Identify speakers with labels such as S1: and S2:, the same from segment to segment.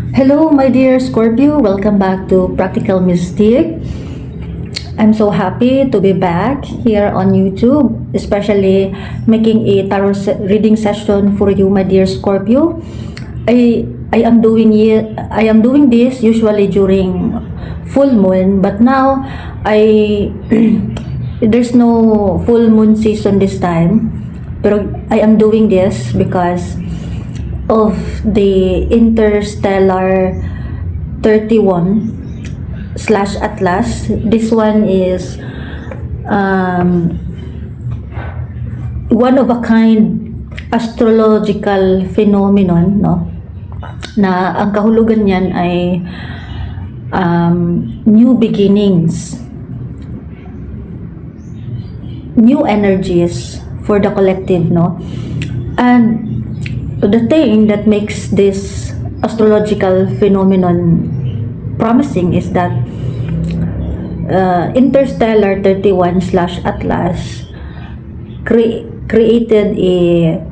S1: Hello, my dear Scorpio. Welcome back to Practical Mystic. I'm so happy to be back here on YouTube, especially making a tarot reading session for you, my dear Scorpio. I am doing this usually during full moon, but now I there's no full moon season this time. Pero I am doing this because of the Interstellar 31 slash Atlas. This one is one of a kind astrological phenomenon, no? Na ang kahulugan niyan ay new beginnings, new energies for the collective, no? And the thing that makes this astrological phenomenon promising is that Interstellar 31 slash Atlas created a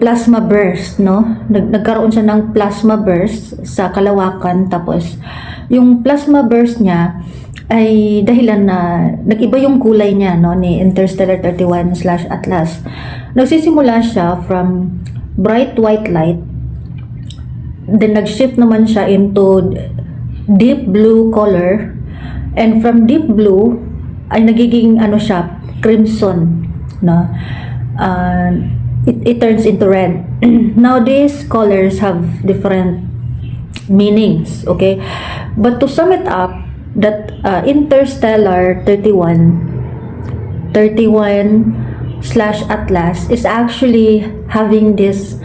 S1: plasma burst, no? Nagkaroon siya ng plasma burst sa kalawakan, tapos yung plasma burst niya ay dahilan na nag-iba yung kulay niya, no, ni Interstellar 31 slash Atlas. Nagsisimula siya from bright white light, then nag-shift naman siya into deep blue color, and from deep blue ay nagiging ano siya, crimson, no? It turns into red. Now these colors have different meanings, okay? But to sum it up, that Interstellar 31 slash Atlas is actually having this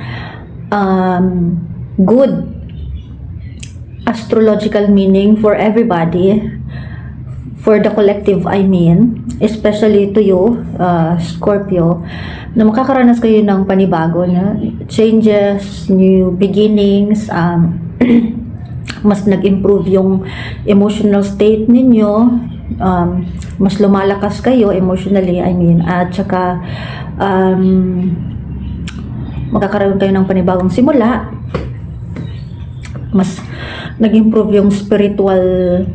S1: good astrological meaning for everybody, for the collective, I mean, especially to you, Scorpio, na makakaranas kayo ng panibago, na changes, new beginnings, mas nag-improve yung emotional state ninyo, mas lumalakas kayo emotionally, I mean, at saka magkakaroon kayo ng panibagong simula, mas nag-improve yung spiritual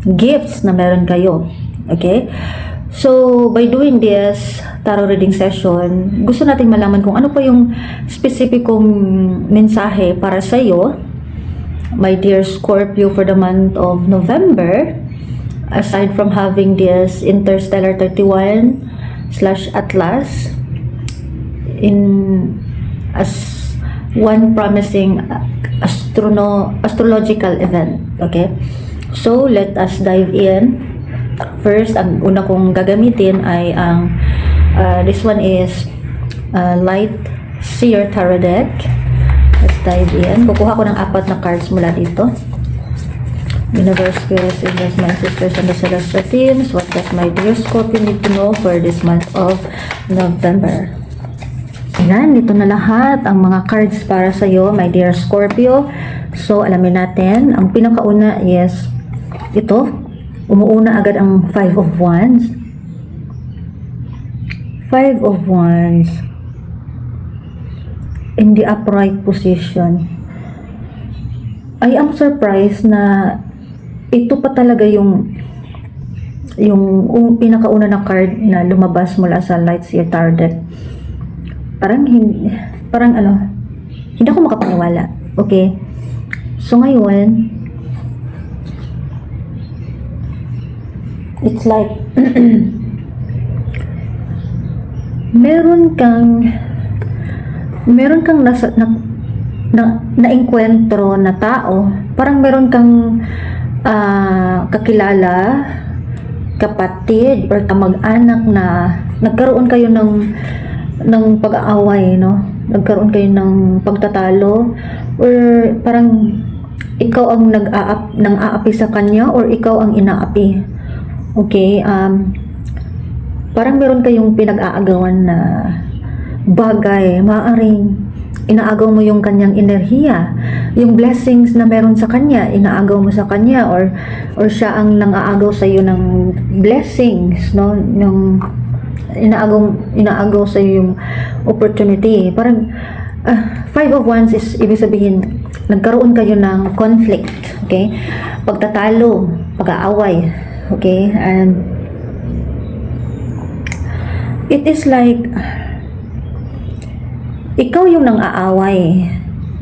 S1: gifts na meron kayo, okay? So, by doing this tarot reading session, gusto natin malaman kung ano pa yung specificong mensahe para sa iyo, my dear Scorpio, for the month of November, aside from having this Interstellar 31 slash Atlas in as one promising astrological event, okay? So let us dive in. First, ang una kong gagamitin ay ang this one is Light Seer Tarot Deck. Let's dive in. Kukuha ko ng 4 na cards mula dito. Universe, spirits, angels, my sisters, and the celestial teams. What does my dear Scorpio need to know for this month of November? Ayan, dito na lahat ang mga cards para sa iyo, my dear Scorpio. So, alamin natin. Ang pinakauna is ito. Umuuna agad ang 5 of Wands. 5 of Wands in the upright position. I am surprised na ito pa talaga yung pinakauna na card na lumabas mula sa Light Seer Tarot Deck. Parang hindi ako makapaniwala. Okay? So ngayon, it's like meron kang na-enkwentro na tao, parang meron kang kakilala, kapatid or kamag-anak na nagkaroon kayo ng pag-aaway, no? Nagkaroon kayo ng pagtatalo, or parang ikaw ang nang-aapi sa kanya or ikaw ang inaapi. Okay, parang meron kayong pinag-aagawan na bagay, maaaring inaagaw mo yung kanyang enerhiya, yung blessings na meron sa kanya, inaagaw mo sa kanya, or siya ang nang-aagaw sa iyo ng blessings, no? Yung inaagaw sa iyo yung opportunity. Parang Five of Wands is, ibig sabihin, nagkaroon kayo ng conflict, okay? Pagtatalo, pag-aaway, okay? And it is like, ikaw yung nang-aaway,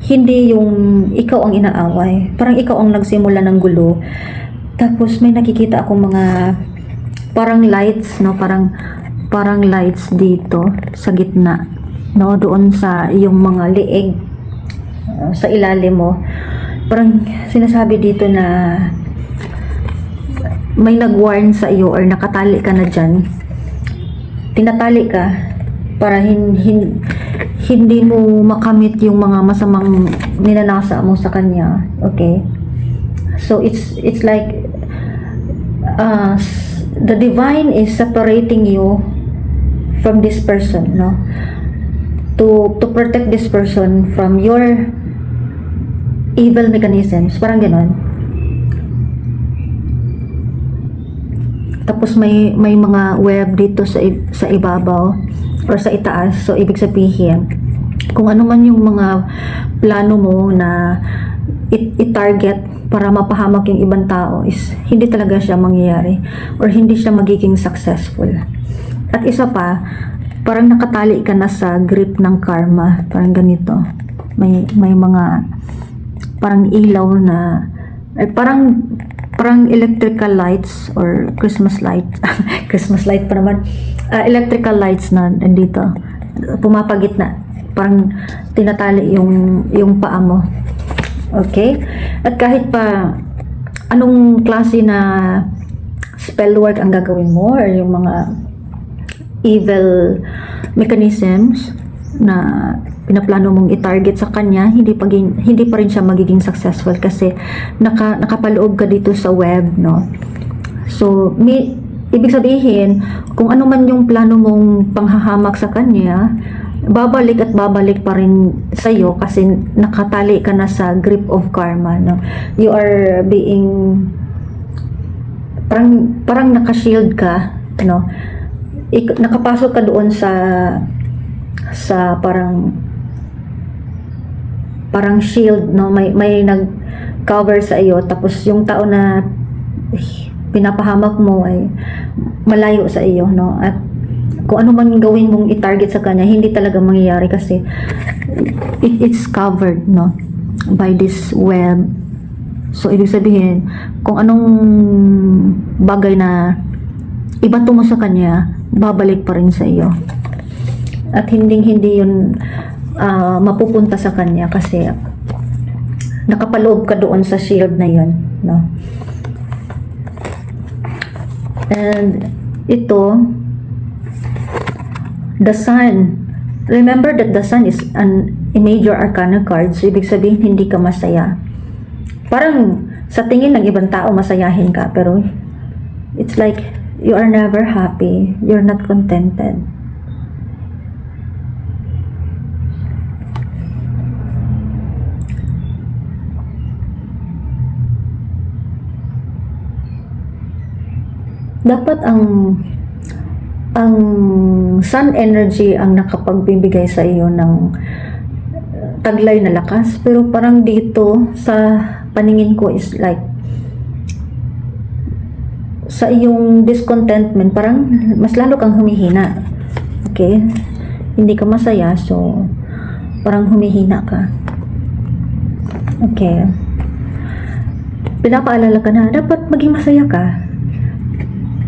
S1: hindi yung ikaw ang inaaway. Parang ikaw ang nagsimula ng gulo. Tapos may nakikita akong mga parang lights, no? Parang lights dito sa gitna, no? Doon sa iyong mga liig, sa ilalim mo. Parang sinasabi dito na may nag-warn sa iyo or nakatali ka na dyan. Tinatali ka para hindi mo makamit yung mga masamang ninanasa mo sa kanya, okay? So it's like the divine is separating you from this person, no? To protect this person from your evil mechanisms, parang ganon. Tapos may mga web dito sa ibabaw or sa itaas. So ibig sabihin, kung ano man yung mga plano mo na i-target para mapahamak yung ibang tao, is hindi talaga siya mangyayari or hindi siya magiging successful. At isa pa, parang nakatali ka na sa grip ng karma, parang ganito. May mga parang ilaw na parang electrical lights or Christmas light Christmas light pa naman, electrical lights na nandito pumapagitna, parang tinatali yung paa mo, okay? At kahit pa anong klase na spell work ang gagawin mo or yung mga evil mechanisms na pinaplano mong i-target sa kanya, hindi pa rin siya magiging successful kasi nakapaloob ka dito sa web, no? So ibig sabihin, kung ano man yung plano mong panghahamak sa kanya, babalik at babalik pa rin sa iyo kasi nakatali ka na sa grip of karma, no? You are being parang naka-shield ka, no? Nakapasok ka doon sa parang shield, no? May nag-cover sa iyo, tapos yung tao na pinapahamak mo ay malayo sa iyo, no? At kung ano man gawin mong i-target sa kanya, hindi talaga mangyayari kasi it's covered, no, by this web. So ibig sabihin, kung anong bagay na ibato mo sa kanya, babalik pa rin sa iyo. At hindi yun mapupunta sa kanya kasi nakapaloob ka doon sa shield na yun, no? And ito, the sun. Remember that the sun is a major arcana card, so ibig sabihin hindi ka masaya. Parang sa tingin ng ibang tao masayahin ka, pero it's like you are never happy, you're not contented. Dapat ang sun energy ang nakapagbibigay sa iyo ng taglay na lakas, pero parang dito sa paningin ko is like sa iyong discontentment, parang mas lalo kang humihina, okay? Hindi ka masaya, so parang humihina ka, okay? Pinapaalala ka na dapat maging masaya ka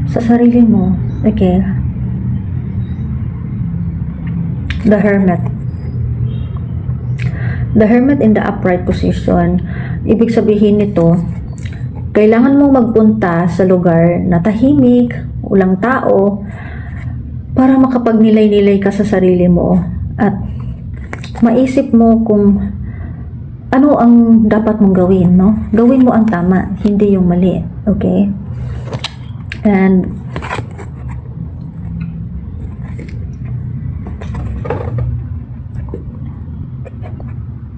S1: sa sarili mo, okay? The Hermit. The Hermit in the upright position, ibig sabihin nito, kailangan mong magpunta sa lugar na tahimik, walang tao, para makapagnilay-nilay ka sa sarili mo at maisip mo kung ano ang dapat mong gawin, no? Gawin mo ang tama, hindi yung mali, okay? And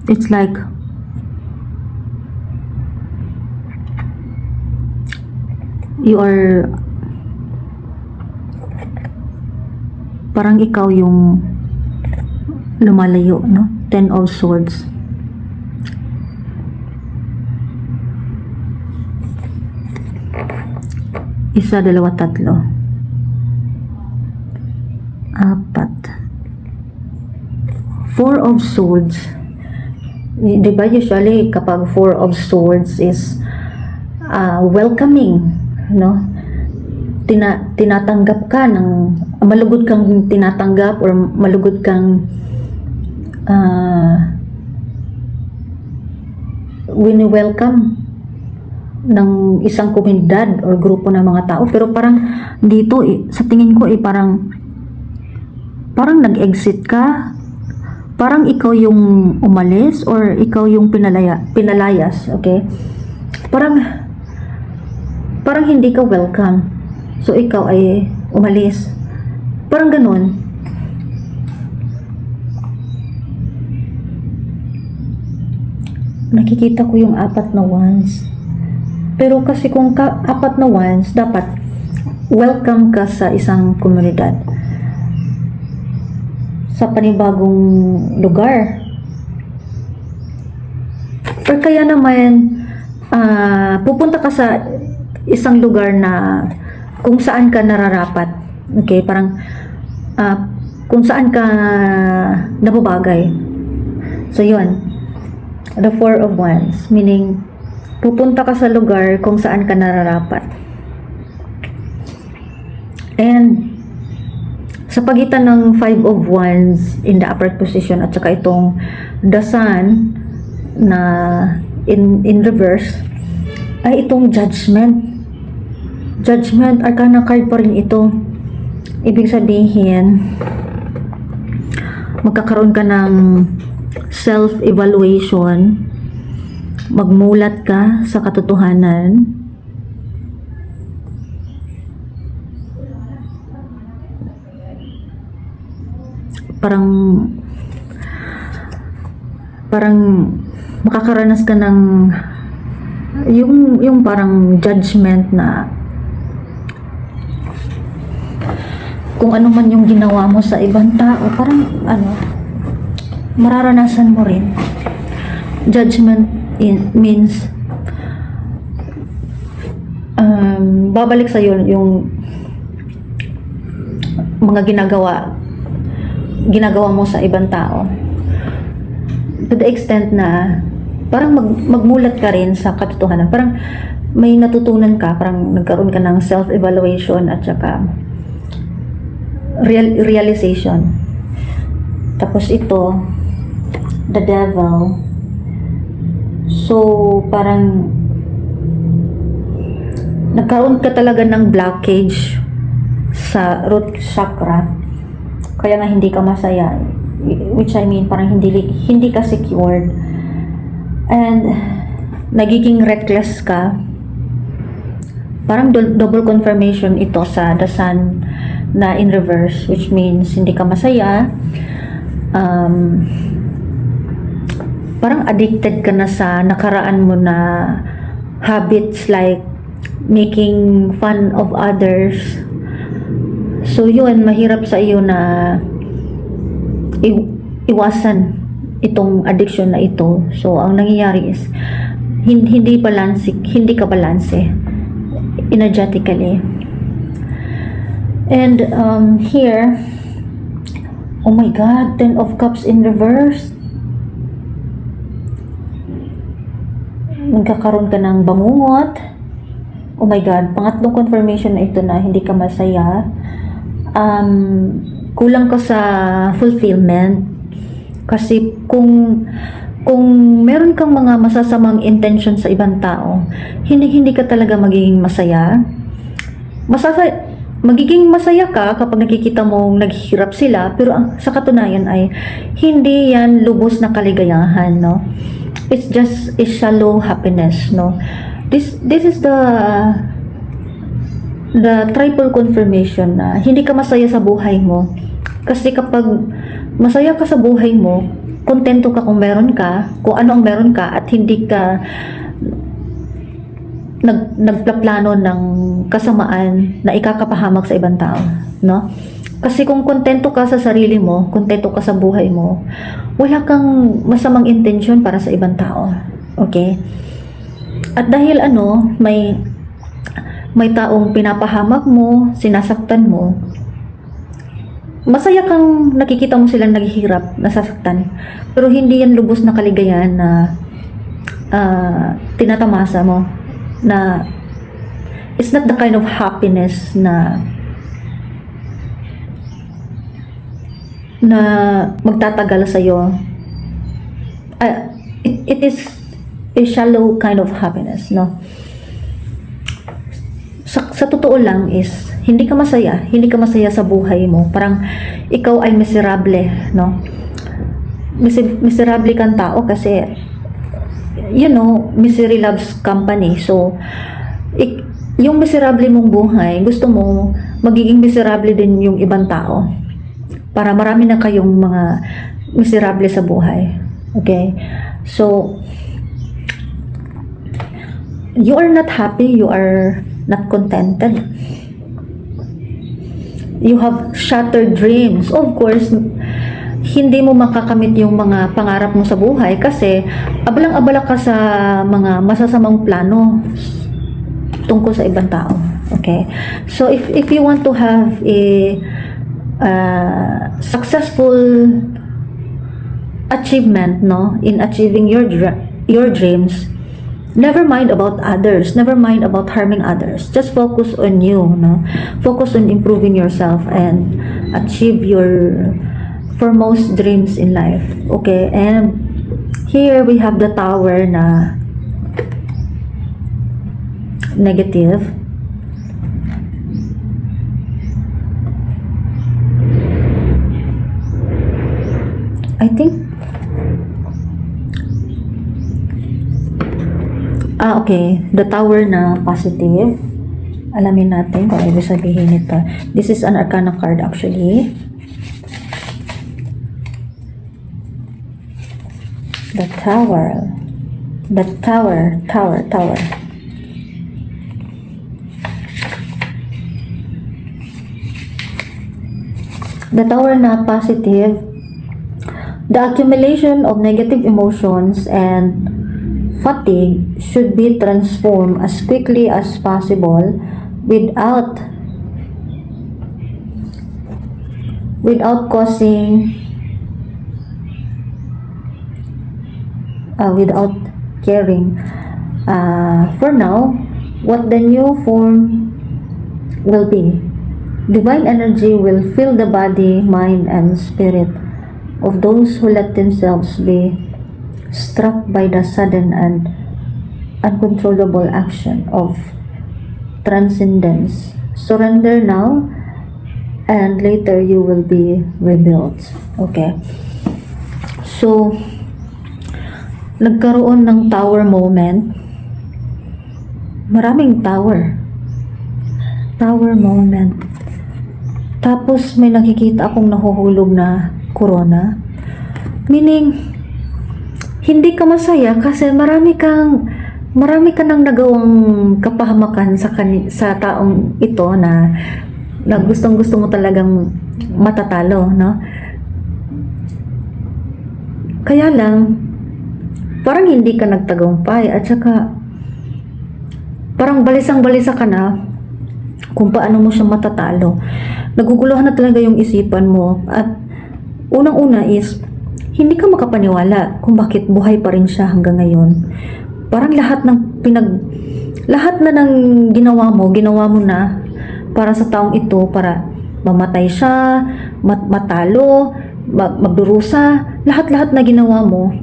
S1: it's like you are parang ikaw yung lumalayo, no? Ten of Swords. Isa, dalawa, tatlo. Apat. Four of Swords. Diba usually kapag Four of Swords is welcoming, no? Tinatanggap ka ng malugod kang tinatanggap or malugod kang wini-welcome ng isang komunidad or grupo ng mga tao. Pero parang dito sa tingin ko parang nag-exit ka, parang ikaw yung umalis or ikaw yung pinalayas, okay? Parang hindi ka welcome, so ikaw ay umalis, parang ganun. Nakikita ko yung apat na wands. Pero kasi kung apat na wands, dapat welcome ka sa isang komunidad, sa panibagong lugar. Or kaya naman, pupunta ka sa isang lugar na kung saan ka nararapat. Okay, parang kung saan ka nababagay. So, yun. The Four of Wands, meaning pupunta ka sa lugar kung saan ka nararapat. And sa pagitan ng Five of Wands in the upward position at saka itong the Sun na in reverse, ay itong Judgment. Judgment, Arcana card pa rin ito. Ibig sabihin, magkakaroon ka ng self-evaluation, magmulat ka sa katotohanan, parang makakaranas ka ng yung parang judgment na kung ano man yung ginawa mo sa ibang tao, parang mararanasan mo rin. Judgment means babalik sa yung mga ginagawa mo sa ibang tao, to the extent na parang magmulat ka rin sa katotohanan, parang may natutunan ka, parang nagkaroon ka ng self-evaluation at saka realization. Tapos ito, the Devil. So parang nagkaroon ka talaga ng blockage sa root chakra, kaya nga hindi ka masaya, which I mean parang hindi ka secured, and nagiging reckless ka. Parang double confirmation ito sa the Sun na in reverse, which means hindi ka masaya. Parang addicted ka na sa nakaraan mo na habits like making fun of others. So yun, mahirap sa iyo na iwasan itong addiction na ito. So ang nangyayari is hindi ka balanse energetically. And here, oh my God, Ten of Cups in reverse. Nagkakaroon ka ng bangungot. Oh my God, pangatlong confirmation na ito na hindi ka masaya. Kulang ka sa fulfillment. Kasi kung meron kang mga masasamang intention sa ibang tao, hindi ka talaga magiging masaya. Magiging masaya ka kapag nakikita mong naghihirap sila, pero sa katunayan ay hindi yan lubos na kaligayahan, no? It's just a shallow happiness, no? This is the triple confirmation na hindi ka masaya sa buhay mo. Kasi kapag masaya ka sa buhay mo, kontento ka kung meron ka, kung ano ang meron ka, at hindi ka nagplaplano ng kasamaan na ikakapahamak sa ibang tao, no? Kasi kung kontento ka sa sarili mo, kontento ka sa buhay mo, wala kang masamang intensyon para sa ibang tao. Okay? At dahil may taong pinapahamak mo, sinasaktan mo, masaya kang nakikita mo silang naghihirap, nasasaktan. Pero hindi yan lubos na kaligayahan na tinatamasa mo. Na it's not the kind of happiness na magtatagal sa'yo. It is a shallow kind of happiness, no? Sa totoo lang is, hindi ka masaya sa buhay mo. Parang ikaw ay miserable, no? Miserable kang tao kasi, misery loves company. So, yung miserable mong buhay, gusto mo magiging miserable din yung ibang tao. Para marami na kayong mga miserable sa buhay. Okay? So, you are not happy, you are not contented. You have shattered dreams. Of course, hindi mo makakamit yung mga pangarap mo sa buhay kasi abalang-abala ka sa mga masasamang plano tungkol sa ibang tao. Okay? So, if you want to have a successful achievement, no, in achieving your dreams, never mind about others, never mind about harming others, just focus on you, no, focus on improving yourself and achieve your foremost dreams in life. Okay? And here we have the Tower na negative. I think okay, the Tower na positive. Alamin natin kung ibig sabihin nito. This is an arcana card actually. The Tower. The Tower. The Tower na positive. The accumulation of negative emotions and fatigue should be transformed as quickly as possible without causing without caring. For now, what the new form will be. Divine energy will fill the body, mind, and spirit of those who let themselves be struck by the sudden and uncontrollable action of transcendence. Surrender now, and later you will be rebuilt. Okay. So, nagkaroon ng tower moment. Maraming tower. Tower moment. Tapos may nakikita akong nahuhulog na corona. Meaning, hindi ka masaya kasi marami ka nang nagawang kapahamakan sa taong ito na gustong-gusto mo talagang matatalo, no? Kaya lang, parang hindi ka nagtagumpay at saka parang balisang-balisa ka na kung paano mo siya matatalo. Naguguluhan na talaga yung isipan mo at unang-una is hindi ka makapaniwala kung bakit buhay pa rin siya hanggang ngayon. Parang lahat na ng ginawa mo na para sa taong ito, para mamatay siya, matalo, magdurusa, lahat-lahat na ginawa mo,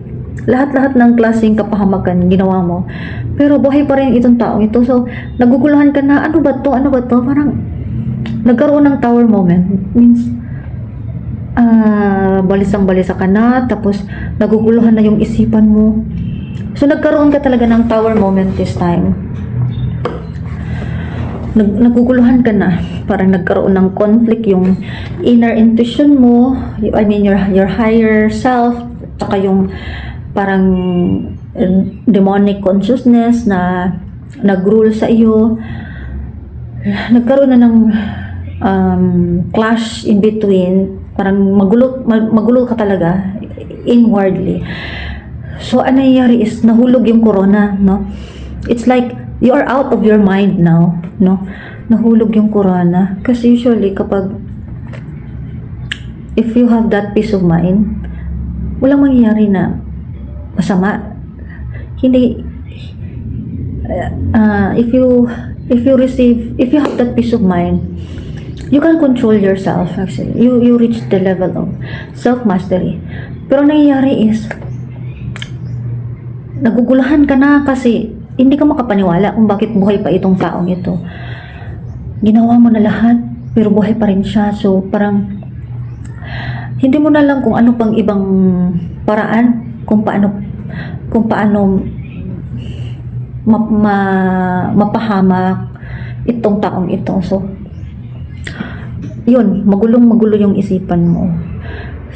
S1: lahat-lahat ng klaseng kapahamakan ginawa mo, pero buhay pa rin itong taong ito. So, naguguluhan ka na, ano ba to? Parang nagkaroon ng tower moment. Means, balisang-balisa ka na, tapos naguguluhan na yung isipan mo. So, nagkaroon ka talaga ng tower moment this time. Naguguluhan ka na. Parang nagkaroon ng conflict yung inner intuition mo, I mean, your higher self, tsaka yung parang demonic consciousness na nag-rule sa iyo. Nagkaroon na ng clash in between, parang magulo ka talaga inwardly. So ano nangyayari is nahulog yung corona, no? It's like you are out of your mind now, no? Nahulog yung corona kasi usually kapag if you have that peace of mind, walang mangyayari na masama. Hindi if you have that peace of mind, you can control yourself. Actually you reach the level of self mastery. Pero nangyayari is nagugulahan ka na kasi hindi ka makapaniwala kung bakit buhay pa itong taong ito. Ginawa mo na lahat pero buhay pa rin siya. So parang hindi mo na lang kung ano pang ibang paraan kung paano mapahamak itong taong ito. So yun, magulo yung isipan mo.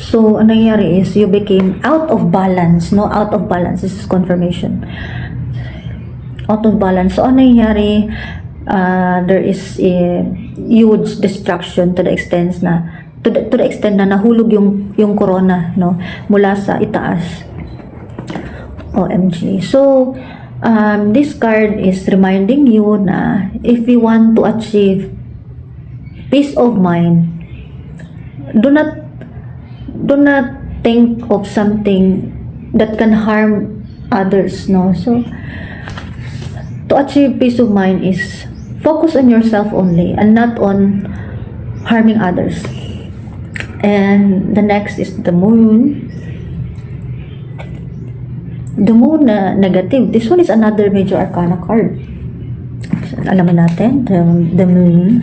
S1: So ang nangyari is you became out of balance, no? Out of balance. This is confirmation. Out of balance. So ang nangyari, there is a huge destruction to the extent na nahulog yung corona, no, mula sa itaas. OMG. So this card is reminding you na if you want to achieve peace of mind, do not think of something that can harm others, no? So to achieve peace of mind is focus on yourself only and not on harming others. And the next is the moon. The moon na negative. This one is another major arcana card. So, alamin natin the moon.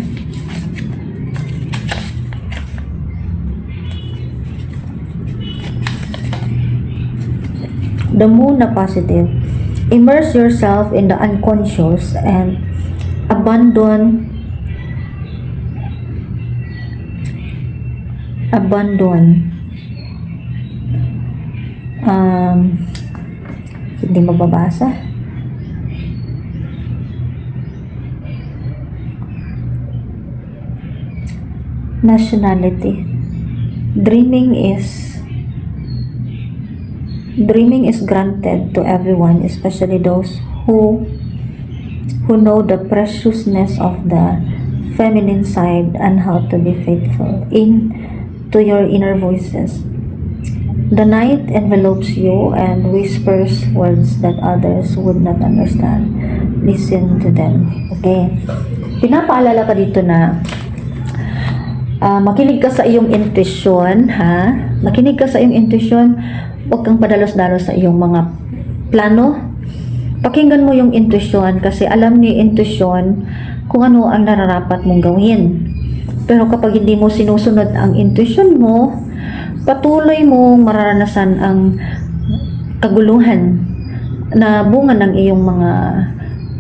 S1: The moon na positive. Immerse yourself in the unconscious and abandon hindi mababasa. Nationality. Dreaming is granted to everyone, especially those who know the preciousness of the feminine side and how to be faithful to your inner voices. The night envelopes you and whispers words that others would not understand. Listen to them. Okay? Pinapaalala ka dito na makinig ka sa iyong intuition, ha? Makinig ka sa iyong intuition. Huwag kang padalos-dalos sa iyong mga plano. Pakinggan mo yung intuition kasi alam ni intuition kung ano ang nararapat mong gawin. Pero kapag hindi mo sinusunod ang intuition mo, patuloy mong mararanasan ang kaguluhan na bunga ng iyong mga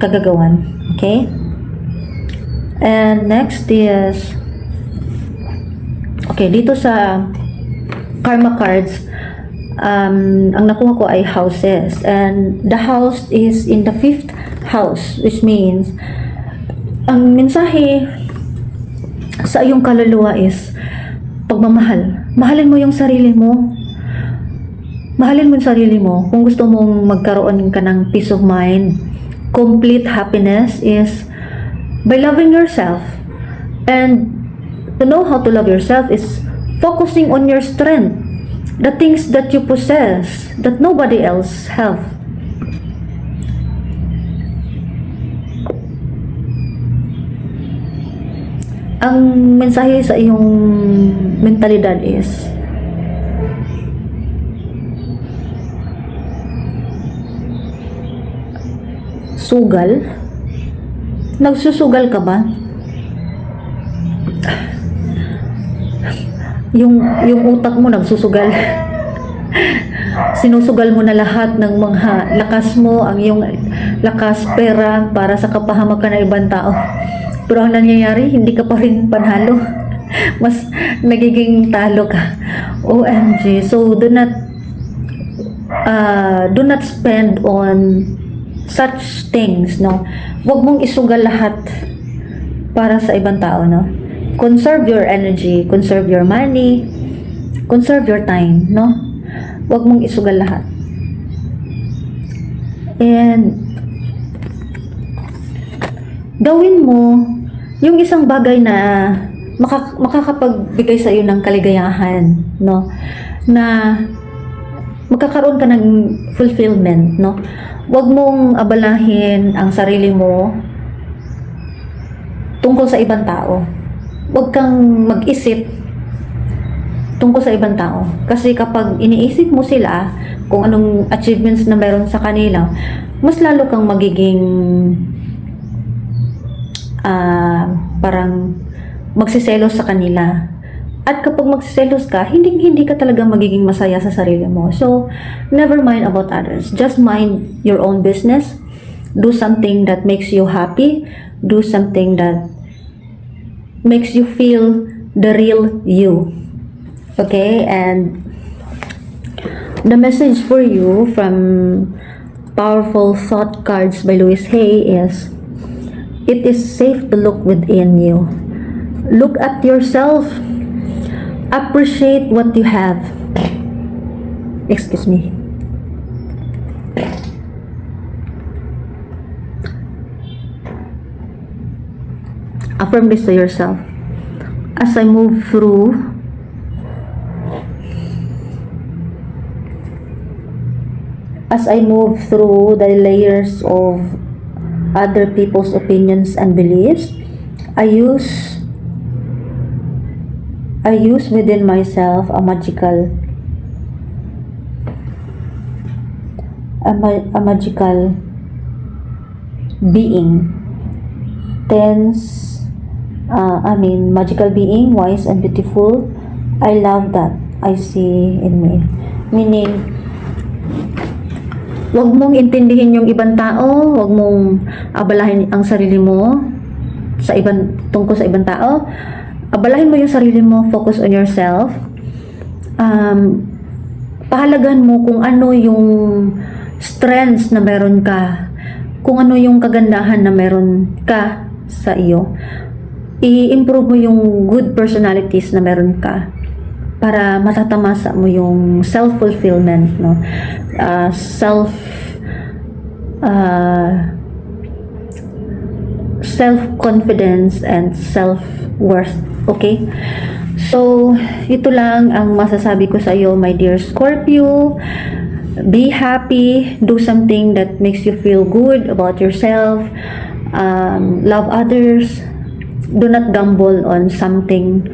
S1: kagagawan. Okay? And next is dito sa karma cards, ang nakuha ko ay houses, and the house is in the 5th house, which means ang mensahe sa iyong kaluluwa is pagmamahal. Mahalin mo yung sarili mo. Mahalin mo yung sarili mo. Kung gusto mong magkaroon ka ng peace of mind, complete happiness is by loving yourself. And to know how to love yourself is focusing on your strength, the things that you possess that nobody else have. Ang mensahe sa iyong mentalidad is sugal. Nagsusugal ka ba? Yung utak mo nagsusugal. Sinusugal mo na lahat ng mga lakas mo, ang iyong lakas, pera para sa kapahamakan ng ibang tao. Pero ang nangyayari, hindi ka pa rin panalo. Mas nagiging talo ka. OMG. So do not spend on such things, no? Huwag mong isugal lahat para sa ibang tao, no? conserve your energy, conserve your money, conserve your time, no? Huwag mong isugal lahat. And gawin mo yung isang bagay na makakapagbigay sa iyo ng kaligayahan, no? Na magkakaroon ka ng fulfillment, no? Huwag mong abalahin ang sarili mo tungkol sa ibang tao. Huwag kang mag-isip tungkol sa ibang tao. Kasi kapag iniisip mo sila, kung anong achievements na meron sa kanila, mas lalo kang magiging parang magsiselos sa kanila. At kapag magsiselos ka, hindi ka talaga magiging masaya sa sarili mo. So, never mind about others. Just mind your own business. Do something that makes you happy. Do something that makes you feel the real you. Okay? And the message for you from Powerful Thought Cards by Louise Hay is, it is safe to look within you. Look at yourself. Appreciate what you have. Excuse me. Affirm this to yourself. As I move through the layers of other people's opinions and beliefs, I use within myself a magical being, magical being, wise and beautiful. I love that I see in me. Meaning, huwag mong intindihin yung ibang tao, huwag mong abalahin ang sarili mo tungkol sa ibang tao. Abalahin mo yung sarili mo, focus on yourself. Pahalagahan mo kung ano yung strengths na meron ka, kung ano yung kagandahan na meron ka sa iyo. I-improve mo yung good personalities na meron ka para matatamasa mo yung self-fulfillment, no? Self-confidence and self-worth. Okay? So, ito lang ang masasabi ko sa iyo, my dear Scorpio. Be happy. Do something that makes you feel good about yourself. Love others. Do not gamble on something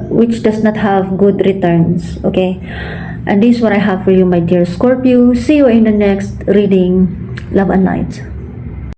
S1: which does not have good returns. Okay? And this is what I have for you, my dear Scorpio. See you in the next reading. Love and light.